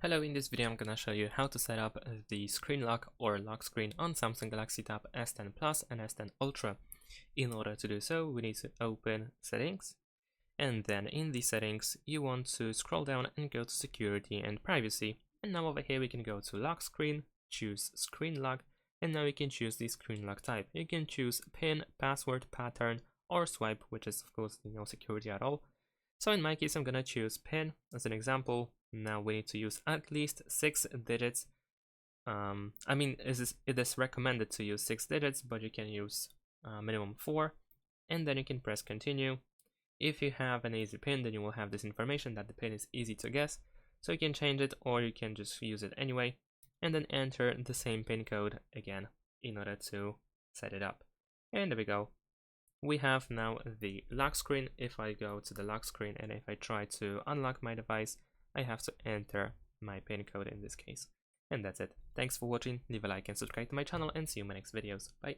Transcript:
Hello, in this video I'm gonna show you how to set up the screen lock or lock screen on Samsung Galaxy Tab S10 Plus and S10 Ultra. In order to do so, we need to open Settings, and then in the settings you want to scroll down and go to Security and Privacy. And now over here we can go to Lock Screen, choose Screen Lock, and now you can choose the screen lock type. You can choose PIN, password, pattern, or swipe, which is of course no security at all. So in my case, I'm gonna choose PIN as an example. Now we need to use at least 6 digits. It is recommended to use 6 digits, but you can use minimum 4. And then you can press continue. If you have an easy PIN, then you will have this information that the PIN is easy to guess. So you can change it, or you can just use it anyway. And then enter the same PIN code again in order to set it up. And there we go. We have now the lock screen. If I go to the lock screen and if I try to unlock my device, I have to enter my PIN code in this case. And that's it. Thanks for watching, leave a like and subscribe to my channel, and see you in my next videos. Bye!